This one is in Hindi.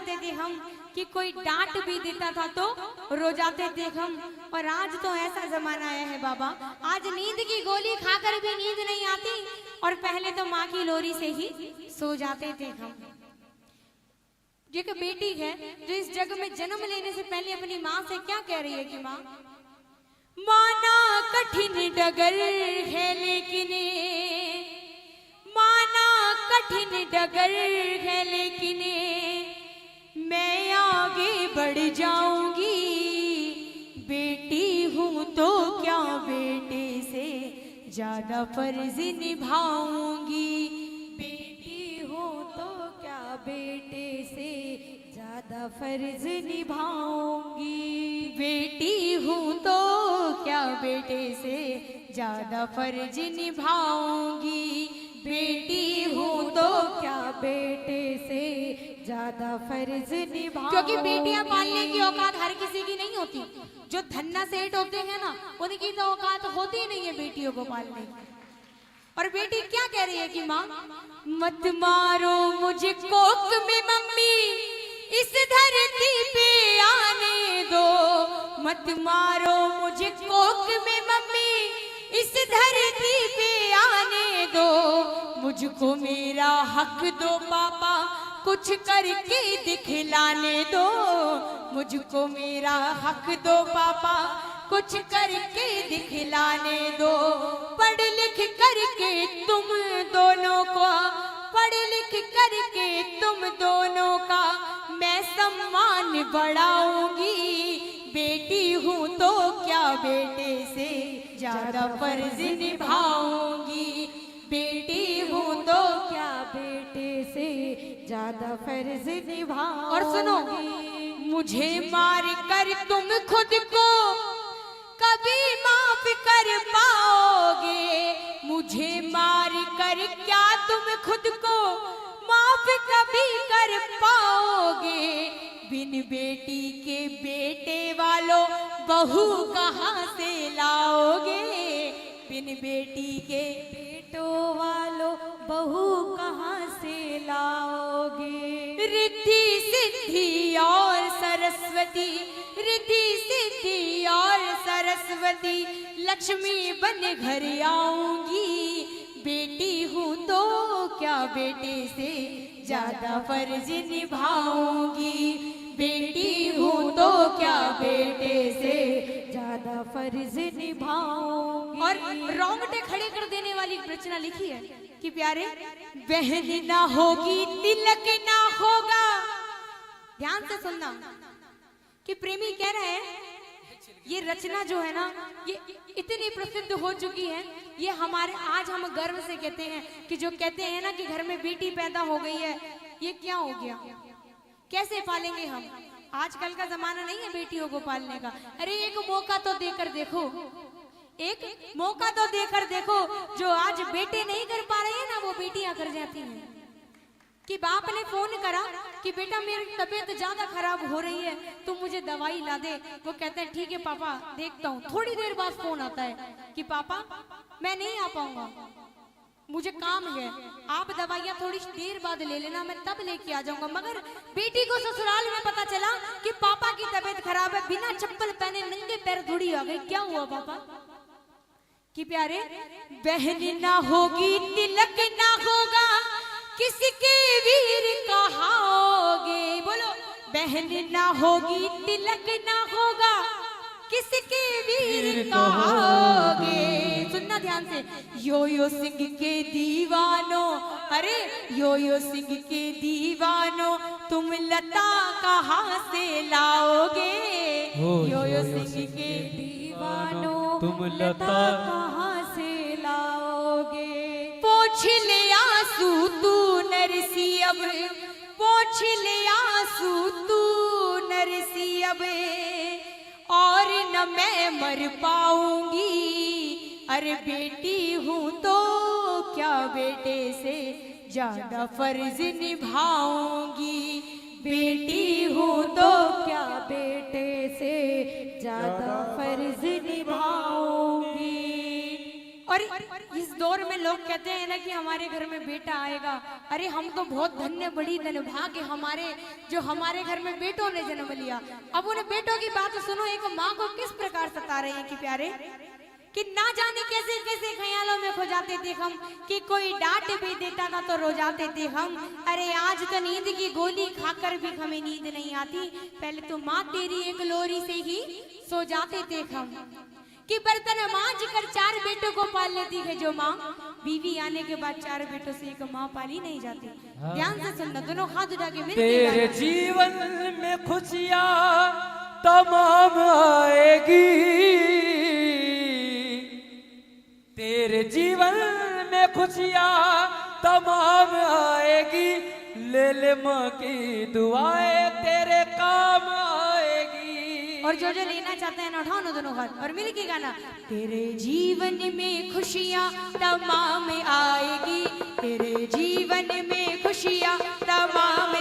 जाते थे हम कि कोई डांट भी देता था तो रो जाते थे हम। और आज तो ऐसा जमाना आया है बाबा, आज नींद की गोली खाकर भी नींद नहीं आती, और पहले तो माँ की लोरी से ही सो जाते थे हम। एक बेटी है जो इस जग में जन्म लेने से पहले अपनी माँ से क्या कह रही है कि माँ, माना कठिन डगर है लेकिन, माना कठिन डगर है लेकिन मैं आगे बढ़ जाऊंगी। बेटी हूं तो क्या बेटे से ज्यादा फर्ज निभाऊंगी। बेटी हूं तो क्या बेटे से ज्यादा फर्ज निभाऊंगी। बेटी हूं तो क्या बेटे से ज्यादा फर्ज निभाऊंगी। बेटी हूं तो क्या बेटे से ज्यादा फर्ज निभाऊंगी। क्योंकि बेटियां पालने की औकात हर किसी की नहीं होती। जो धन्ना सेठ होते हैं ना, उनकी तो औकात होती ही नहीं है बेटियों को पालने की। और बेटी क्या कह रही है कि माँ, मत मारो मुझे कोख में मम्मी, इस धरती पे आने दो। मत मारो मुझे कोख में मम्मी, इस धरती पे आने दो। मुझको मेरा हक दो पापा, कुछ करके दिखलाने दो। मुझको मेरा हक दो पापा, कुछ करके दिखलाने दो। पढ़ लिख करके तुम दोनों को, पढ़ लिख करके तुम दोनों का मैं सम्मान बढ़ाऊंगी। बेटी हूं तो क्या बेटे से ज्यादा फर्ज निभाऊंगी। बेटी हूं तो क्या बेटे से ज्यादा फर्ज निभाऊंगी। और सुनो, मुझे मार कर तुम खुद को कभी माफ कर पाओगे। मुझे मार कर क्या तुम खुद को माफ कभी कर पाओगे। बिन बेटी के बेटे वालों बहू कहाँ से लाओगे। बिन बेटी के बेटों वालों बहू कहाँ से लाओगे। रिद्धि सिद्धि और सरस्वती, रिद्धि सिद्धि और सरस्वती लक्ष्मी बन घर आऊंगी। बेटी हूं तो क्या बेटे से ज्यादा फर्ज निभाऊंगी। बेटी हूं तो क्या बेटे से ज्यादा फर्ज निभाऊंगी। और रोंगटे खड़े कर देने वाली रचना लिखी है कि प्यारे, बहन ना होगी तिलक ना होगा। ध्यान से सुनना कि प्रेमी कह रहे हैं, ये रचना जो है ना, ये इतनी प्रसिद्ध हो चुकी है, ये हमारे आज हम गर्व से कहते हैं कि जो कहते हैं ना कि घर में बेटी पैदा हो गई है, ये क्या हो गया, कैसे पालेंगे हम। आजकल का जमाना नहीं है बेटियों को पालने का। अरे एक मौका तो देकर देखो, एक मौका तो देकर देखो। जो आज बेटे नहीं कर पा रहे हैं ना, वो बेटियां कर जाती हैं। कि बाप ने फोन करा कि बेटा मेरी तबीयत ज्यादा खराब हो रही है, तुम मुझे दवाई ला दे। वो कहते हैं ठीक है पापा देखता हूँ। थोड़ी देर बाद फोन आता है कि पापा मैं नहीं आ पाऊंगा, मुझे काम है, आप दवाइयाँ थोड़ी देर बाद ले लेना, मैं तब लेके आ जाऊंगा। मगर बेटी को ससुराल में पता चला कि पापा की तबीयत खराब है, बिना चप्पल पहने नंगे पैर थोड़ी आ गई। क्या हुआ पापा? कि प्यारे, बहन ना होगी तिलक ना होगा, किसके वीर कहाओगे। बोलो, बहन ना होगी तिलक ना होगा, किसके वीर कहाओगे। सुनना ध्यान से, यो यो सिंह के दीवानों, अरे यो यो सिंह के दीवानों, तुम लता कहाँ से लाओगे। यो यो सिंह के दीवानों, तुम लता कहाँ से लाओगे। पोंछ ले आंसू तू नरसी अब, पोंछ ले आंसू तू नरसी अब, और न मैं मर पाऊंगी। अरे बेटी हूं तो क्या बेटे से ज्यादा फर्ज निभाऊंगी। बेटी हूं तो क्या बेटे से ज्यादा फर्ज निभाऊंगी। और इस दौर में में लोग कहते हैं ना कि हमारे घर में बेटा आएगा, अरे हम तो बहुत धन्य बड़ी धनभाग्य हमारे जो हमारे घर में बेटों ने जन्म लिया। अब उन बेटों की बात सुनो, एक माँ को किस प्रकार सता रहे हैं कि प्यारे कि ना जाने कैसे कैसे ख्यालों में खो जाते थे हम, कि कोई डांट भी देता था तो रो जाते थे हम। अरे आज तो नींद की गोली खाकर भी हमें नींद नहीं आती, पहले तो माँ तेरी एक लोरी से ही सो जाते थे हम। कि बर्तन मांझ कर 4 बेटों को पाल लेती है जो माँ, बीवी आने के बाद 4 बेटों से एक माँ पाली नहीं जाती। ध्यान से सुनना, दोनों हाथ उठा के तेरे जीवन में खुशियाँ तमाम आएगी, तेरे जीवन में खुशियाँ तमाम आएगी, ले ले माँ की दुआएं तेरे काम आएगी। और जो लेना चाहते हैं ना उठाओ ना दोनों हाथ और मिल के गाना। तेरे जीवन में खुशियाँ तमाम आएगी, तेरे जीवन में खुशियाँ तमाम